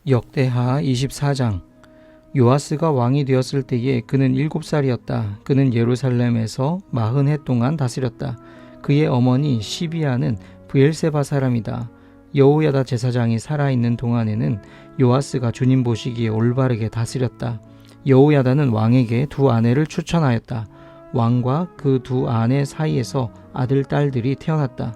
역대하 24장. 요아스가 왕이 되었을 때에 그는 7살이었다. 그는 예루살렘에서 40해 동안 다스렸다. 그의 어머니 시비아는 브엘세바 사람이다. 여호야다 제사장이 살아있는 동안에는 요아스가 주님 보시기에 올바르게 다스렸다. 여호야다는 왕에게 두 아내를 추천하였다. 왕과 그 두 아내 사이에서 아들, 딸들이 태어났다.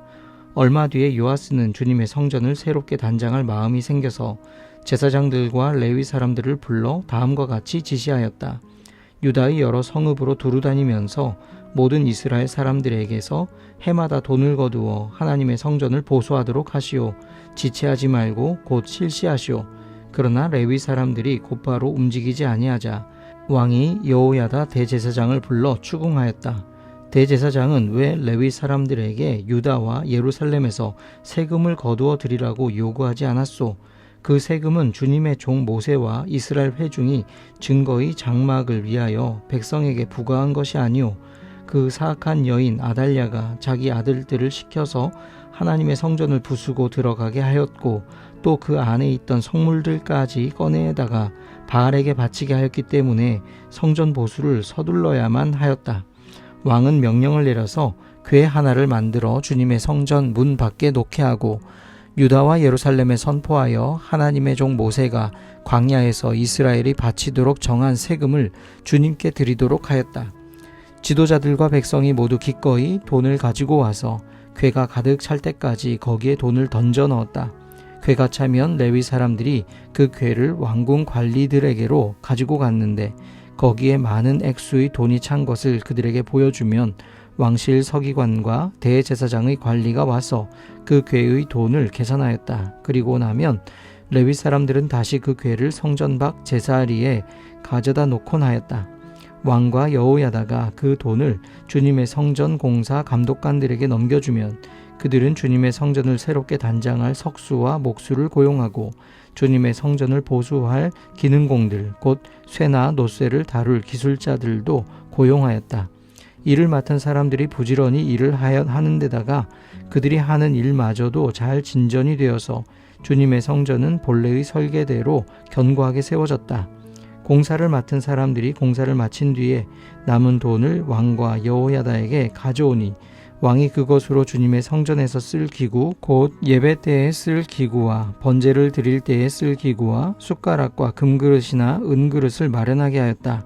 얼마 뒤에 요아스는 주님의 성전을 새롭게 단장할 마음이 생겨서 제사장들과 레위 사람들을 불러 다음과 같이 지시하였다. 유다의 여러 성읍으로 두루다니면서 모든 이스라엘 사람들에게서 해마다 돈을 거두어 하나님의 성전을 보수하도록 하시오. 지체하지 말고 곧 실시하시오. 그러나 레위 사람들이 곧바로 움직이지 아니하자 왕이 여호야다 대제사장을 불러 추궁하였다. 대제사장은 왜 레위 사람들에게 유다와 예루살렘에서 세금을 거두어 드리라고 요구하지 않았소? 그 세금은 주님의 종 모세와 이스라엘 회중이 증거의 장막을 위하여 백성에게 부과한 것이 아니오. 그 사악한 여인 아달랴가 자기 아들들을 시켜서 하나님의 성전을 부수고 들어가게 하였고 또 그 안에 있던 성물들까지 꺼내다가 바알에게 바치게 하였기 때문에 성전 보수를 서둘러야만 하였다. 왕은 명령을 내려서 궤 하나를 만들어 주님의 성전 문 밖에 놓게 하고 유다와 예루살렘에 선포하여 하나님의 종 모세가 광야에서 이스라엘이 바치도록 정한 세금을 주님께 드리도록 하였다. 지도자들과 백성이 모두 기꺼이 돈을 가지고 와서 궤가 가득 찰 때까지 거기에 돈을 던져 넣었다. 궤가 차면 레위 사람들이 그 궤를 왕궁 관리들에게로 가지고 갔는데 거기에 많은 액수의 돈이 찬 것을 그들에게 보여주면 왕실 서기관과 대제사장의 관리가 와서 그 궤의 돈을 계산하였다. 그리고 나면 레위 사람들은 다시 그 궤를 성전 밖 제사리에 가져다 놓곤 하였다. 왕과 여호야다가 그 돈을 주님의 성전 공사 감독관들에게 넘겨주면 그들은 주님의 성전을 새롭게 단장할 석수와 목수를 고용하고 주님의 성전을 보수할 기능공들 곧 쇠나 노쇠를 다룰 기술자들도 고용하였다. 일을 맡은 사람들이 부지런히 일을 하는 데다가 그들이 하는 일마저도 잘 진전이 되어서 주님의 성전은 본래의 설계대로 견고하게 세워졌다. 공사를 맡은 사람들이 공사를 마친 뒤에 남은 돈을 왕과 여호야다에게 가져오니 왕이 그것으로 주님의 성전에서 쓸 기구 곧 예배 때에 쓸 기구와 번제를 드릴 때에 쓸 기구와 숟가락과 금그릇이나 은그릇을 마련하게 하였다.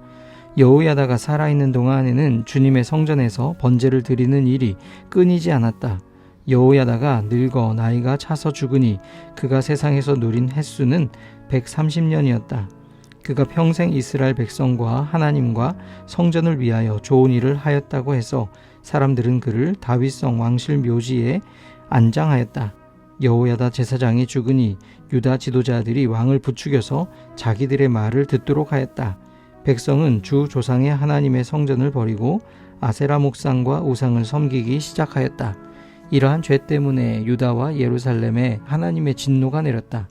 여호야다가 살아있는 동안에는 주님의 성전에서 번제를 드리는 일이 끊이지 않았다. 여호야다가 늙어 나이가 차서 죽으니 그가 세상에서 누린 횟수는 130년이었다. 그가 평생 이스라엘 백성과 하나님과 성전을 위하여 좋은 일을 하였다고 해서 사람들은 그를 다윗성 왕실 묘지에 안장하였다. 여호야다 제사장이 죽으니 유다 지도자들이 왕을 부추겨서 자기들의 말을 듣도록 하였다. 백성은 주 조상의 하나님의 성전을 버리고 아세라 목상과 우상을 섬기기 시작하였다. 이러한 죄 때문에 유다와 예루살렘에 하나님의 진노가 내렸다.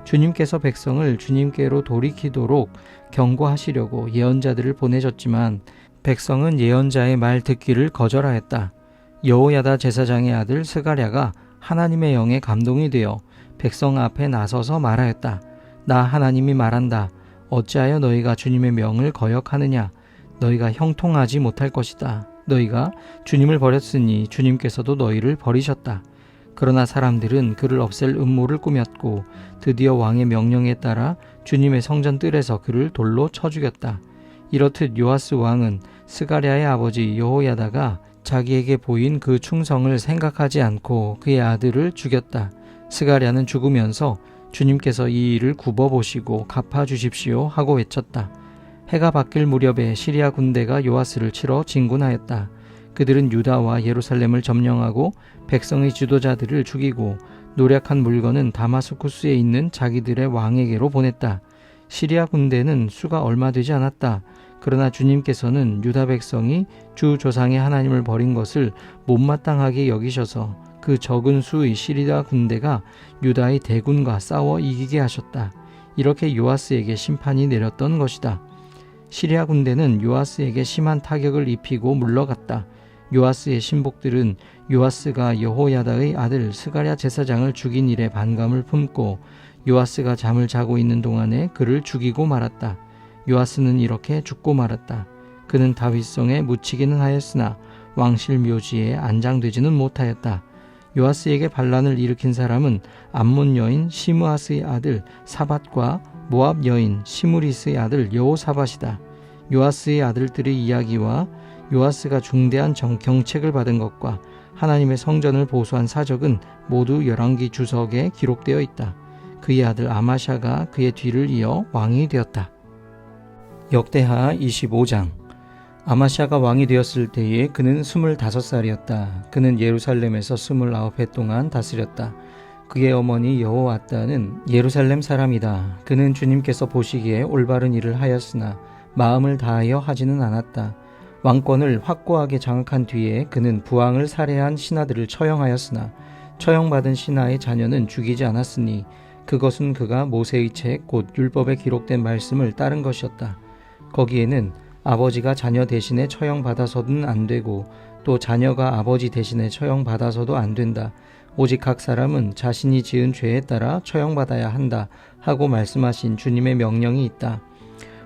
주님께서 백성을 주님께로 돌이키도록 경고하시려고 예언자들을 보내셨지만 백성은 예언자의 말 듣기를 거절하였다. 여호야다 제사장의 아들 스가랴가 하나님의 영에 감동이 되어 백성 앞에 나서서 말하였다. 나 하나님이 말한다. 어찌하여 너희가 주님의 명을 거역하느냐? 너희가 형통하지 못할 것이다. 너희가 주님을 버렸으니 주님께서도 너희를 버리셨다. 그러나 사람들은 그를 없앨 음모를 꾸몄고 드디어 왕의 명령에 따라 주님의 성전 뜰에서 그를 돌로 쳐 죽였다. 이렇듯 요아스 왕은 스가랴의 아버지 여호야다가 자기에게 보인 그 충성을 생각하지 않고 그의 아들을 죽였다. 스가랴는 죽으면서 주님께서 이 일을 굽어보시고 갚아주십시오 하고 외쳤다. 해가 바뀔 무렵에 시리아 군대가 요아스를 치러 진군하였다. 그들은 유다와 예루살렘을 점령하고 백성의 지도자들을 죽이고 노략한 물건은 다마스쿠스에 있는 자기들의 왕에게로 보냈다. 시리아 군대는 수가 얼마 되지 않았다. 그러나 주님께서는 유다 백성이 주 조상의 하나님을 버린 것을 못마땅하게 여기셔서 그 적은 수의 시리아 군대가 유다의 대군과 싸워 이기게 하셨다. 이렇게 요아스에게 심판이 내렸던 것이다. 시리아 군대는 요아스에게 심한 타격을 입히고 물러갔다. 요아스의 신복들은 요아스가 여호야다의 아들 스가랴 제사장을 죽인 일에 반감을 품고 요아스가 잠을 자고 있는 동안에 그를 죽이고 말았다. 요아스는 이렇게 죽고 말았다. 그는 다윗성에 묻히기는 하였으나 왕실 묘지에 안장되지는 못하였다. 요아스에게 반란을 일으킨 사람은 암몬 여인 시므아스의 아들 사밧과 모압 여인 시무리스의 아들 여호사밧이다. 요아스의 아들들의 이야기와 요아스가 중대한 경책을 받은 것과 하나님의 성전을 보수한 사적은 모두 열왕기 주석에 기록되어 있다. 그의 아들 아마샤가 그의 뒤를 이어 왕이 되었다. 역대하 25장. 아마샤가 왕이 되었을 때에 그는 25살이었다. 그는 예루살렘에서 29해 동안 다스렸다. 그의 어머니 여호아따는 예루살렘 사람이다. 그는 주님께서 보시기에 올바른 일을 하였으나 마음을 다하여 하지는 않았다. 왕권을 확고하게 장악한 뒤에 그는 부왕을 살해한 신하들을 처형하였으나 처형받은 신하의 자녀는 죽이지 않았으니 그것은 그가 모세의 책 곧 율법에 기록된 말씀을 따른 것이었다. 거기에는 아버지가 자녀 대신에 처형받아서는 안 되고 또 자녀가 아버지 대신에 처형받아서도 안 된다. 오직 각 사람은 자신이 지은 죄에 따라 처형받아야 한다 하고 말씀하신 주님의 명령이 있다.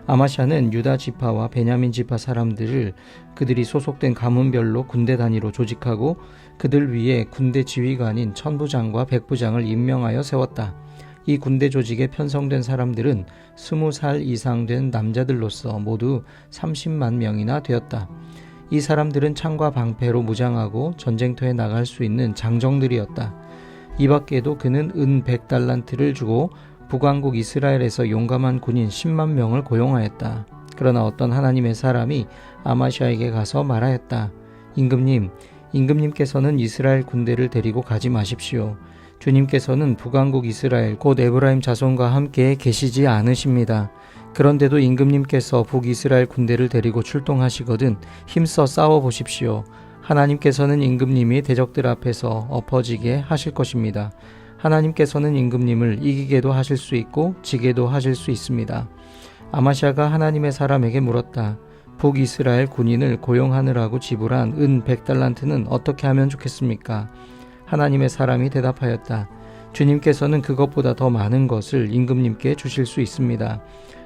아마샤는 유다 지파와 베냐민 지파 사람들을 그들이 소속된 가문별로 군대 단위로 조직하고 그들 위에 군대 지휘관인 천부장과 백부장을 임명하여 세웠다. 이 군대 조직에 편성된 사람들은 20살 이상 된 남자들로서 모두 30만 명이나 되었다. 이 사람들은 창과 방패로 무장하고 전쟁터에 나갈 수 있는 장정들이었다. 이 밖에도 그는 은 100달란트를 주고 북왕국 이스라엘에서 용감한 군인 10만 명을 고용하였다. 그러나 어떤 하나님의 사람이 아마샤에게 가서 말하였다. 임금님께서는 이스라엘 군대를 데리고 가지 마십시오. 주님께서는 북왕국 이스라엘 곧 에브라임 자손과 함께 계시지 않으십니다. 그런데도 임금님께서 북이스라엘 군대를 데리고 출동하시거든 힘써 싸워보십시오. 하나님께서는 임금님이 대적들 앞에서 엎어지게 하실 것입니다. 하나님께서는 임금님을 이기게도 하실 수 있고 지게도 하실 수 있습니다. 아마샤가 하나님의 사람에게 물었다. 북이스라엘 군인을 고용하느라고 지불한 은 100달란트는 어떻게 하면 좋겠습니까? 하나님의 사람이 대답하였다. 주님께서는 그것보다 더 많은 것을 임금님께 주실 수 있습니다.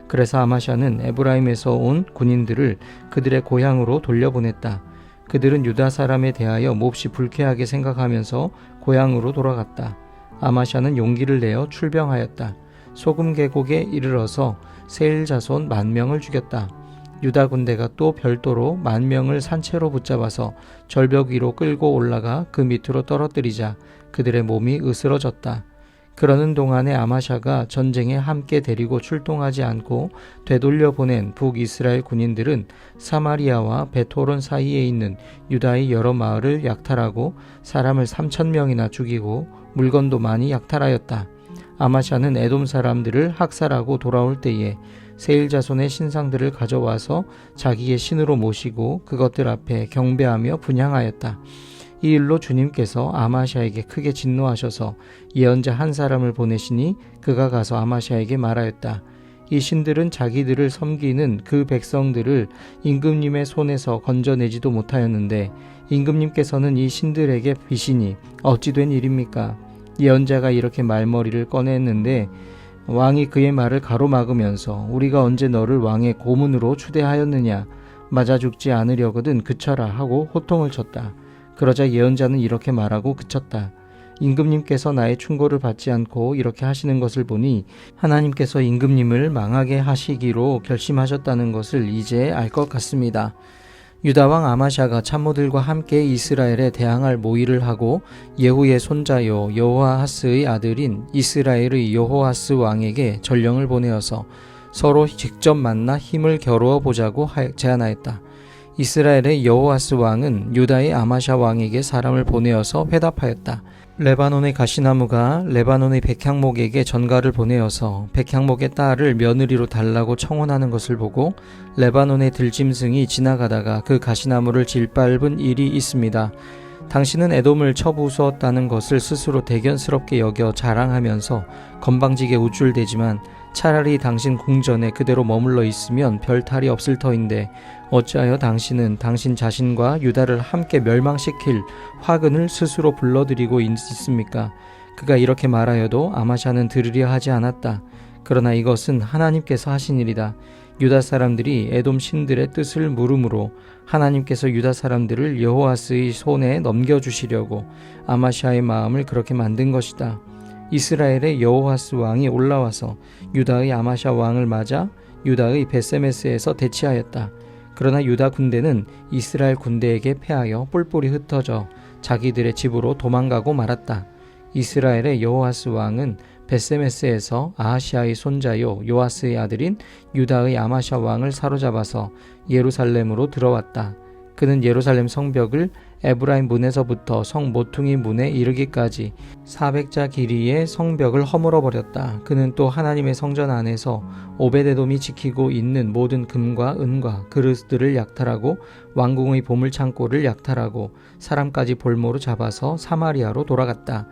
그래서 아마샤는 에브라임에서 온 군인들을 그들의 고향으로 돌려보냈다. 그들은 유다 사람에 대하여 몹시 불쾌하게 생각하면서 고향으로 돌아갔다. 아마샤는 용기를 내어 출병하였다. 소금 계곡에 이르러서 세일 자손 10,000명을 죽였다. 유다 군대가 또 별도로 10,000명을 산채로 붙잡아서 절벽 위로 끌고 올라가 그 밑으로 떨어뜨리자 그들의 몸이 으스러졌다. 그러는 동안에 아마샤가 전쟁에 함께 데리고 출동하지 않고 되돌려 보낸 북이스라엘 군인들은 사마리아와 베토론 사이에 있는 유다의 여러 마을을 약탈하고 사람을 3,000명이나 죽이고 물건도 많이 약탈하였다. 아마샤는 에돔 사람들을 학살하고 돌아올 때에 세일 자손의 신상들을 가져와서 자기의 신으로 모시고 그것들 앞에 경배하며 분향하였다. 이 일로 주님께서 아마샤에게 크게 진노하셔서 예언자 한 사람을 보내시니 그가 가서 아마샤에게 말하였다. 이 신들은 자기들을 섬기는 그 백성들을 임금님의 손에서 건져내지도 못하였는데 임금님께서는 이 신들에게 비시니 어찌 된 일입니까? 예언자가 이렇게 말머리를 꺼냈는데 왕이 그의 말을 가로막으면서 우리가 언제 너를 왕의 고문으로 추대하였느냐? 맞아 죽지 않으려거든 그쳐라 하고 호통을 쳤다. 그러자 예언자는 이렇게 말하고 그쳤다. 임금님께서 나의 충고를 받지 않고 이렇게 하시는 것을 보니 하나님께서 임금님을 망하게 하시기로 결심하셨다는 것을 이제 알 것 같습니다. 유다왕 아마샤가 참모들과 함께 이스라엘에 대항할 모의를 하고 예후의 손자요 여호아하스의 아들인 이스라엘의 여호아스 왕에게 전령을 보내어서 서로 직접 만나 힘을 겨루어 보자고 제안하였다. 이스라엘의 여호아스 왕은 유다의 아마샤 왕에게 사람을 보내어서 회답하였다. 레바논의 가시나무가 레바논의 백향목에게 전가를 보내어서 백향목의 딸을 며느리로 달라고 청혼하는 것을 보고 레바논의 들짐승이 지나가다가 그 가시나무를 질밟은 일이 있습니다. 당신은 에돔을 쳐부수었다는 것을 스스로 대견스럽게 여겨 자랑하면서 건방지게 우쭐대지만 차라리 당신 궁전에 그대로 머물러 있으면 별 탈이 없을 터인데 어찌하여 당신은 당신 자신과 유다를 함께 멸망시킬 화근을 스스로 불러들이고 있습니까? 그가 이렇게 말하여도 아마샤는 들으려 하지 않았다. 그러나 이것은 하나님께서 하신 일이다. 유다 사람들이 에돔 신들의 뜻을 물음으로 하나님께서 유다 사람들을 여호아스의 손에 넘겨주시려고 아마샤의 마음을 그렇게 만든 것이다. 이스라엘의 여호아스 왕이 올라와서 유다의 아마샤 왕을 맞아 유다의 베세메스에서 대치하였다. 그러나 유다 군대는 이스라엘 군대에게 패하여 뿔뿔이 흩어져 자기들의 집으로 도망가고 말았다. 이스라엘의 여호아스 왕은 베세메스에서 아하시아의 손자요 요아스의 아들인 유다의 아마샤 왕을 사로잡아서 예루살렘으로 들어왔다. 그는 예루살렘 성벽을 에브라임 문에서부터 성 모퉁이 문에 이르기까지 400자 길이의 성벽을 허물어 버렸다. 그는 또 하나님의 성전 안에서 오베데돔이 지키고 있는 모든 금과 은과 그릇들을 약탈하고 왕궁의 보물창고를 약탈하고 사람까지 볼모로 잡아서 사마리아로 돌아갔다.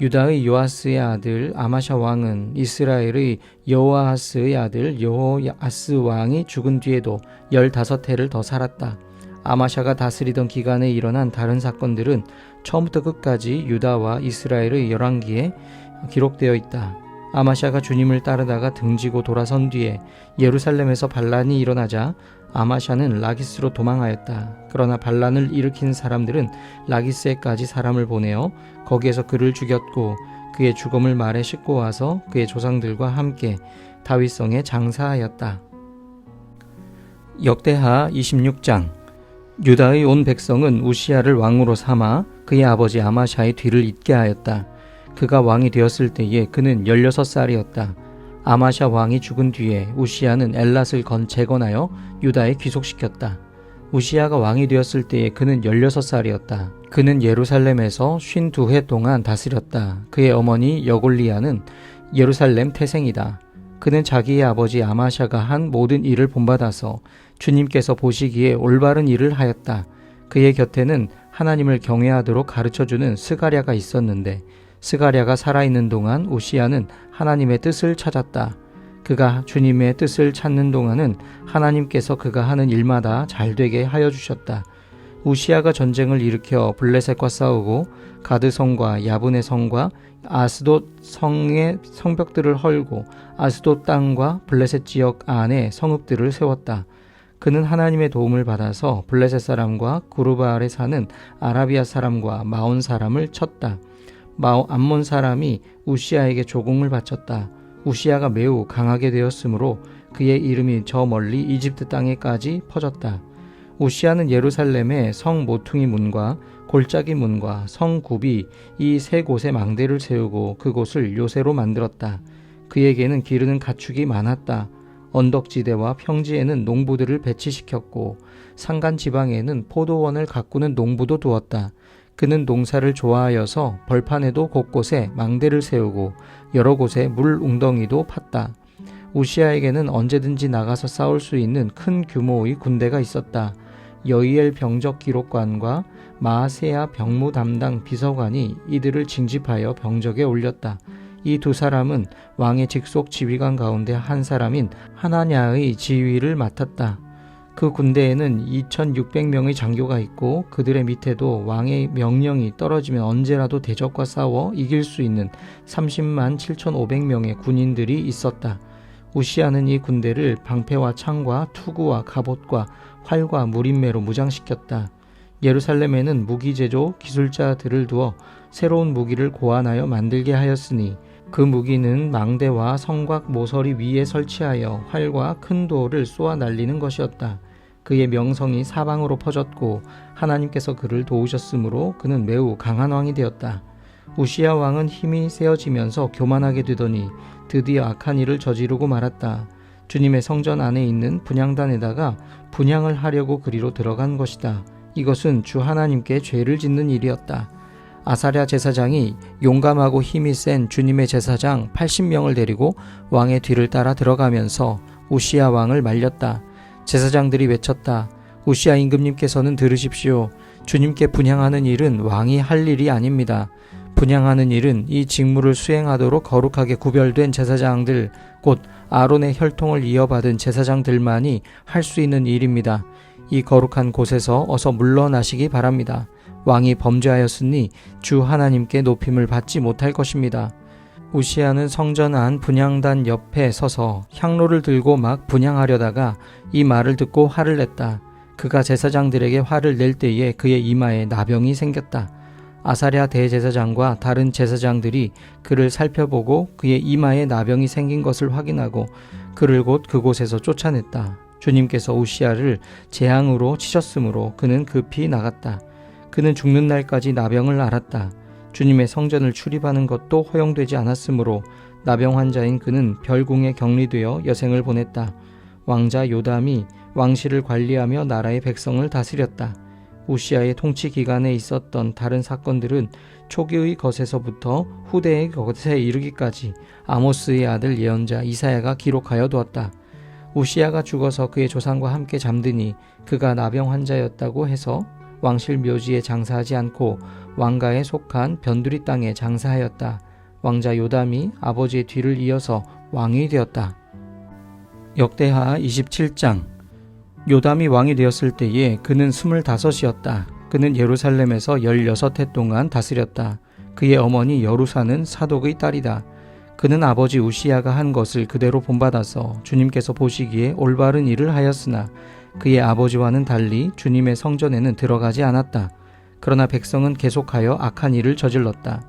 유다의 요아스의 아들 아마샤 왕은 이스라엘의 여호아하스의 아들 여호야스 왕이 죽은 뒤에도 15해를 더 살았다. 아마샤가 다스리던 기간에 일어난 다른 사건들은 처음부터 끝까지 유다와 이스라엘의 열왕기에 기록되어 있다. 아마샤가 주님을 따르다가 등지고 돌아선 뒤에 예루살렘에서 반란이 일어나자 아마샤는 라기스로 도망하였다. 그러나 반란을 일으킨 사람들은 라기스에까지 사람을 보내어 거기에서 그를 죽였고 그의 죽음을 말에 싣고 와서 그의 조상들과 함께 다윗성에 장사하였다. 역대하 26장. 유다의 온 백성은 우시야를 왕으로 삼아 그의 아버지 아마샤의 뒤를 잇게 하였다. 그가 왕이 되었을 때에 그는 16살이었다. 아마샤 왕이 죽은 뒤에 우시야는 엘랏을 재건하여 유다에 귀속시켰다. 우시야가 왕이 되었을 때에 그는 16살이었다. 그는 예루살렘에서 52해 동안 다스렸다. 그의 어머니 여골리아는 예루살렘 태생이다. 그는 자기의 아버지 아마샤가 한 모든 일을 본받아서 주님께서 보시기에 올바른 일을 하였다. 그의 곁에는 하나님을 경외하도록 가르쳐주는 스가랴가 있었는데 스가랴가 살아있는 동안 우시야는 하나님의 뜻을 찾았다. 그가 주님의 뜻을 찾는 동안은 하나님께서 그가 하는 일마다 잘되게 하여 주셨다. 우시야가 전쟁을 일으켜 블레셋과 싸우고 가드성과 야분의 성과 아스돗 성의 성벽들을 헐고 아스돗 땅과 블레셋 지역 안에 성읍들을 세웠다. 그는 하나님의 도움을 받아서 블레셋 사람과 구르바알에 사는 아라비아 사람과 마온 사람을 쳤다. 암몬 사람이 우시야에게 조공을 바쳤다. 우시야가 매우 강하게 되었으므로 그의 이름이 저 멀리 이집트 땅에까지 퍼졌다. 우시야는 예루살렘의 성 모퉁이 문과 골짜기 문과 성 굽이 이 세 곳에 망대를 세우고 그곳을 요새로 만들었다. 그에게는 기르는 가축이 많았다. 언덕지대와 평지에는 농부들을 배치시켰고 산간 지방에는 포도원을 가꾸는 농부도 두었다. 그는 농사를 좋아하여서 벌판에도 곳곳에 망대를 세우고 여러 곳에 물 웅덩이도 팠다. 우시야에게는 언제든지 나가서 싸울 수 있는 큰 규모의 군대가 있었다. 여이엘 병적 기록관과 마아세야 병무 담당 비서관이 이들을 징집하여 병적에 올렸다. 이 두 사람은 왕의 직속 지휘관 가운데 한 사람인 하나냐의 지휘를 맡았다. 그 군대에는 2600명의 장교가 있고 그들의 밑에도 왕의 명령이 떨어지면 언제라도 대적과 싸워 이길 수 있는 30만 7500명의 군인들이 있었다. 우시야는 이 군대를 방패와 창과 투구와 갑옷과 활과 무림매로 무장시켰다. 예루살렘에는 무기 제조 기술자들을 두어 새로운 무기를 고안하여 만들게 하였으니 그 무기는 망대와 성곽 모서리 위에 설치하여 활과 큰 돌을 쏘아 날리는 것이었다. 그의 명성이 사방으로 퍼졌고 하나님께서 그를 도우셨으므로 그는 매우 강한 왕이 되었다. 우시야 왕은 힘이 세어지면서 교만하게 되더니 드디어 악한 일을 저지르고 말았다. 주님의 성전 안에 있는 분향단에다가 분향을 하려고 그리로 들어간 것이다. 이것은 주 하나님께 죄를 짓는 일이었다. 아사랴 제사장이 용감하고 힘이 센 주님의 제사장 80명을 데리고 왕의 뒤를 따라 들어가면서 우시야 왕을 말렸다. 제사장들이 외쳤다. 우시야 임금님께서는 들으십시오. 주님께 분향하는 일은 왕이 할 일이 아닙니다. 분향하는 일은 이 직무를 수행하도록 거룩하게 구별된 제사장들, 곧 아론의 혈통을 이어받은 제사장들만이 할 수 있는 일입니다. 이 거룩한 곳에서 어서 물러나시기 바랍니다. 왕이 범죄하였으니 주 하나님께 높임을 받지 못할 것입니다. 우시야는 성전 안 분향단 옆에 서서 향로를 들고 막 분향하려다가 이 말을 듣고 화를 냈다. 그가 제사장들에게 화를 낼 때에 그의 이마에 나병이 생겼다. 아사랴 대제사장과 다른 제사장들이 그를 살펴보고 그의 이마에 나병이 생긴 것을 확인하고 그를 곧 그곳에서 쫓아냈다. 주님께서 우시야를 재앙으로 치셨으므로 그는 급히 나갔다. 그는 죽는 날까지 나병을 앓았다. 주님의 성전을 출입하는 것도 허용되지 않았으므로 나병 환자인 그는 별궁에 격리되어 여생을 보냈다. 왕자 요담이 왕실을 관리하며 나라의 백성을 다스렸다. 우시야의 통치 기간에 있었던 다른 사건들은 초기의 것에서부터 후대의 것에 이르기까지 아모스의 아들 예언자 이사야가 기록하여 두었다. 우시야가 죽어서 그의 조상과 함께 잠드니 그가 나병 환자였다고 해서 왕실 묘지에 장사하지 않고 왕가에 속한 변두리 땅에 장사하였다. 왕자 요담이 아버지의 뒤를 이어서 왕이 되었다. 역대하 27장. 요담이 왕이 되었을 때에 그는 25이었다. 그는 예루살렘에서 16해 동안 다스렸다. 그의 어머니 여루사는 사독의 딸이다. 그는 아버지 우시야가 한 것을 그대로 본받아서 주님께서 보시기에 올바른 일을 하였으나 그의 아버지와는 달리 주님의 성전에는 들어가지 않았다. 그러나 백성은 계속하여 악한 일을 저질렀다.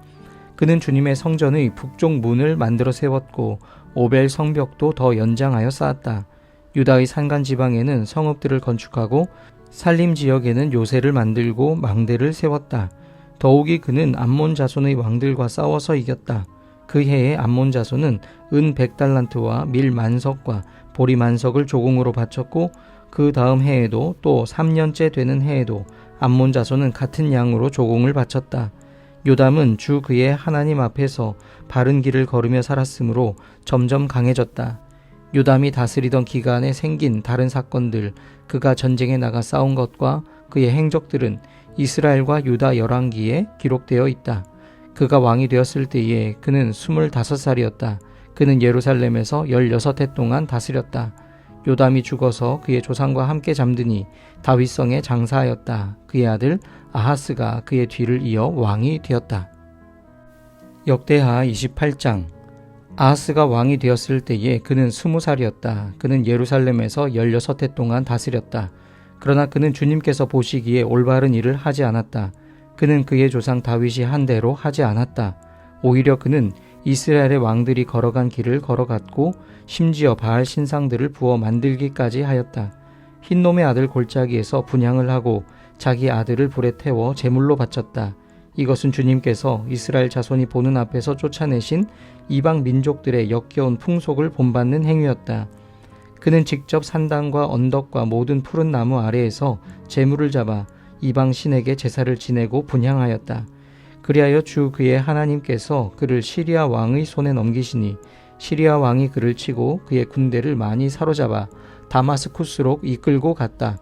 그는 주님의 성전의 북쪽 문을 만들어 세웠고 오벨 성벽도 더 연장하여 쌓았다. 유다의 산간 지방에는 성읍들을 건축하고 살림 지역에는 요새를 만들고 망대를 세웠다. 더욱이 그는 암몬 자손의 왕들과 싸워서 이겼다. 그 해에 암몬 자손은 은 100달란트와 밀 만석과 보리 만석을 조공으로 바쳤고 그 다음 해에도 또 3년째 되는 해에도 암몬 자손은 같은 양으로 조공을 바쳤다. 요담은 주 그의 하나님 앞에서 바른 길을 걸으며 살았으므로 점점 강해졌다. 요담이 다스리던 기간에 생긴 다른 사건들, 그가 전쟁에 나가 싸운 것과 그의 행적들은 이스라엘과 유다 열왕기에 기록되어 있다. 그가 왕이 되었을 때에 그는 25살이었다. 그는 예루살렘에서 16해 동안 다스렸다. 요담이 죽어서 그의 조상과 함께 잠드니 다윗성에 장사하였다. 그의 아들 아하스가 그의 뒤를 이어 왕이 되었다. 역대하 28장. 아하스가 왕이 되었을 때에 그는 20살이었다. 그는 예루살렘에서 16해 동안 다스렸다. 그러나 그는 주님께서 보시기에 올바른 일을 하지 않았다. 그는 그의 조상 다윗이 한 대로 하지 않았다. 오히려 그는 이스라엘의 왕들이 걸어간 길을 걸어갔고 심지어 바알 신상들을 부어 만들기까지 하였다. 흰놈의 아들 골짜기에서 분향을 하고 자기 아들을 불에 태워 제물로 바쳤다. 이것은 주님께서 이스라엘 자손이 보는 앞에서 쫓아내신 이방 민족들의 역겨운 풍속을 본받는 행위였다. 그는 직접 산당과 언덕과 모든 푸른 나무 아래에서 제물을 잡아 이방 신에게 제사를 지내고 분향하였다. 그리하여 주 그의 하나님께서 그를 시리아 왕의 손에 넘기시니 시리아 왕이 그를 치고 그의 군대를 많이 사로잡아 다마스쿠스로 이끌고 갔다.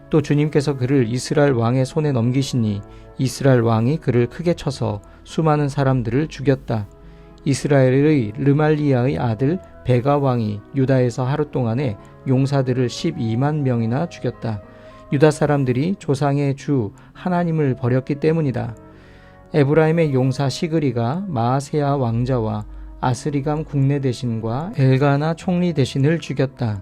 또 주님께서 그를 이스라엘 왕의 손에 넘기시니 이스라엘 왕이 그를 크게 쳐서 수많은 사람들을 죽였다. 이스라엘의 르말리아의 아들 베가 왕이 유다에서 하루 동안에 용사들을 12만 명이나 죽였다. 유다 사람들이 조상의 주 하나님을 버렸기 때문이다. 에브라임의 용사 시그리가 마아세야 왕자와 아스리감 국내 대신과 엘가나 총리 대신을 죽였다.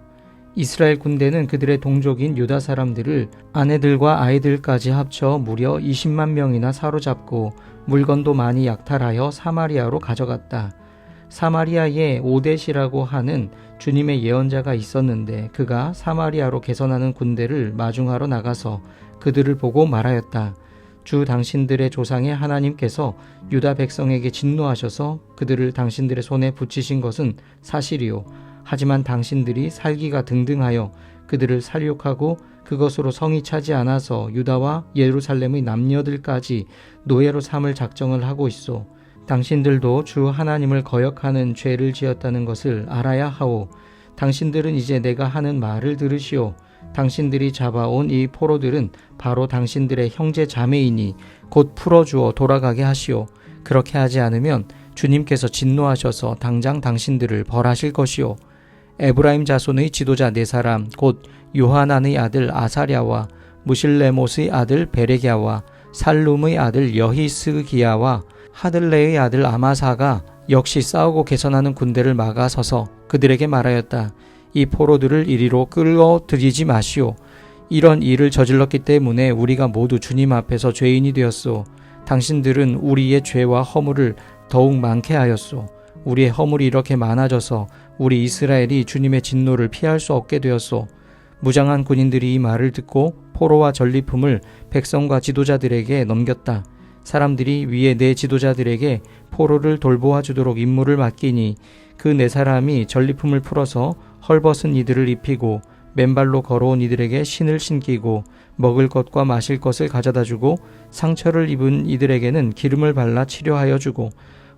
이스라엘 군대는 그들의 동족인 유다 사람들을 아내들과 아이들까지 합쳐 무려 20만 명이나 사로잡고 물건도 많이 약탈하여 사마리아로 가져갔다. 사마리아에 오뎃이라고 하는 주님의 예언자가 있었는데 그가 사마리아로 개선하는 군대를 마중하러 나가서 그들을 보고 말하였다. 주 당신들의 조상의 하나님께서 유다 백성에게 진노하셔서 그들을 당신들의 손에 붙이신 것은 사실이요. 하지만 당신들이 살기가 등등하여 그들을 살육하고 그것으로 성이 차지 않아서 유다와 예루살렘의 남녀들까지 노예로 삼을 작정을 하고 있소. 당신들도 주 하나님을 거역하는 죄를 지었다는 것을 알아야 하오. 당신들은 이제 내가 하는 말을 들으시오. 당신들이 잡아온 이 포로들은 바로 당신들의 형제 자매이니 곧 풀어주어 돌아가게 하시오. 그렇게 하지 않으면 주님께서 진노하셔서 당장 당신들을 벌하실 것이오. 에브라임 자손의 지도자 4사람 곧 요하난의 아들 아사랴와 무실레못의 아들 베레갸와 살룸의 아들 여히스기야와 하들레의 아들 아마사가 역시 싸우고 개선하는 군대를 막아서서 그들에게 말하였다. 이 포로들을 이리로 끌어들이지 마시오. 이런 일을 저질렀기 때문에 우리가 모두 주님 앞에서 죄인이 되었소. 당신들은 우리의 죄와 허물을 더욱 많게 하였소. 우리의 허물이 이렇게 많아져서 우리 이스라엘이 주님의 진노를 피할 수 없게 되었소. 무장한 군인들이 이 말을 듣고 포로와 전리품을 백성과 지도자들에게 넘겼다. 사람들이 위에 네 지도자들에게 포로를 돌보아 주도록 임무를 맡기니 그 네 사람이 전리품을 풀어서 헐벗은 이들을 입히고 맨발로 걸어온 이들에게 신을 신기고 먹을 것과 마실 것을 가져다 주고 상처를 입은 이들에게는 기름을 발라 치료하여 주고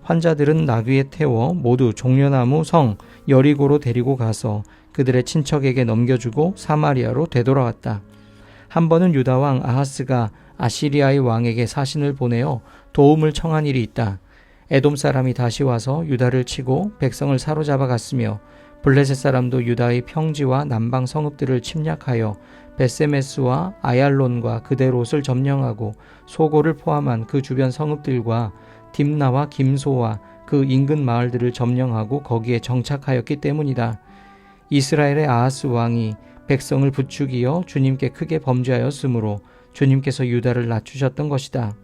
환자들은 나귀에 태워 모두 종려나무 성 여리고로 데리고 가서 그들의 친척에게 넘겨주고 사마리아로 되돌아왔다. 한 번은 유다 왕 아하스가 아시리아의 왕에게 사신을 보내어 도움을 청한 일이 있다. 에돔 사람이 다시 와서 유다를 치고 백성을 사로잡아 갔으며 블레셋 사람도 유다의 평지와 남방 성읍들을 침략하여 베세메스와 아얄론과 그데롯을 점령하고 소고를 포함한 그 주변 성읍들과 딥나와 김소와 그 인근 마을들을 점령하고 거기에 정착하였기 때문이다. 이스라엘의 아하스 왕이 백성을 부추기어 주님께 크게 범죄하였으므로 주님께서 유다를 낮추셨던 것이다.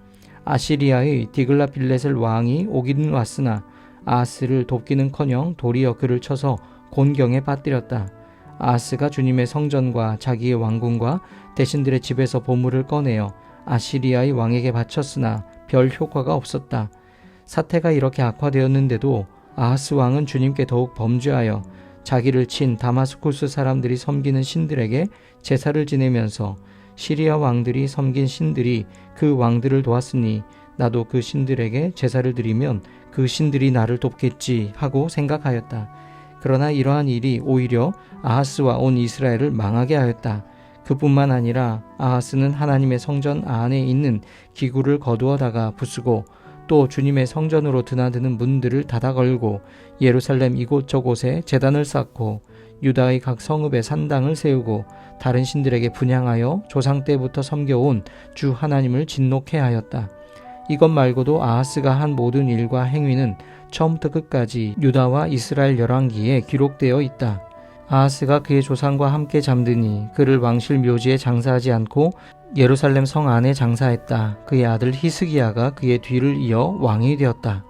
아시리아의 디글라빌레셀 왕이 오기는 왔으나 아하스를 돕기는커녕 도리어 그를 쳐서 곤경에 빠뜨렸다. 아하스가 주님의 성전과 자기의 왕궁과 대신들의 집에서 보물을 꺼내어 아시리아의 왕에게 바쳤으나 별 효과가 없었다. 사태가 이렇게 악화되었는데도 아하스 왕은 주님께 더욱 범죄하여 자기를 친 다마스쿠스 사람들이 섬기는 신들에게 제사를 지내면서 시리아 왕들이 섬긴 신들이 그 왕들을 도왔으니 나도 그 신들에게 제사를 드리면 그 신들이 나를 돕겠지 하고 생각하였다. 그러나 이러한 일이 오히려 아하스와 온 이스라엘을 망하게 하였다. 그뿐만 아니라 아하스는 하나님의 성전 안에 있는 기구를 거두어다가 부수고 또 주님의 성전으로 드나드는 문들을 닫아 걸고 예루살렘 이곳저곳에 제단을 쌓고 유다의 각 성읍에 산당을 세우고 다른 신들에게 분향하여 조상 때부터 섬겨온 주 하나님을 진노케 하였다. 이것 말고도 아하스가 한 모든 일과 행위는 처음부터 끝까지 유다와 이스라엘 열왕기에 기록되어 있다. 아하스가 그의 조상과 함께 잠드니 그를 왕실 묘지에 장사하지 않고 예루살렘 성 안에 장사했다. 그의 아들 히스기야가 그의 뒤를 이어 왕이 되었다.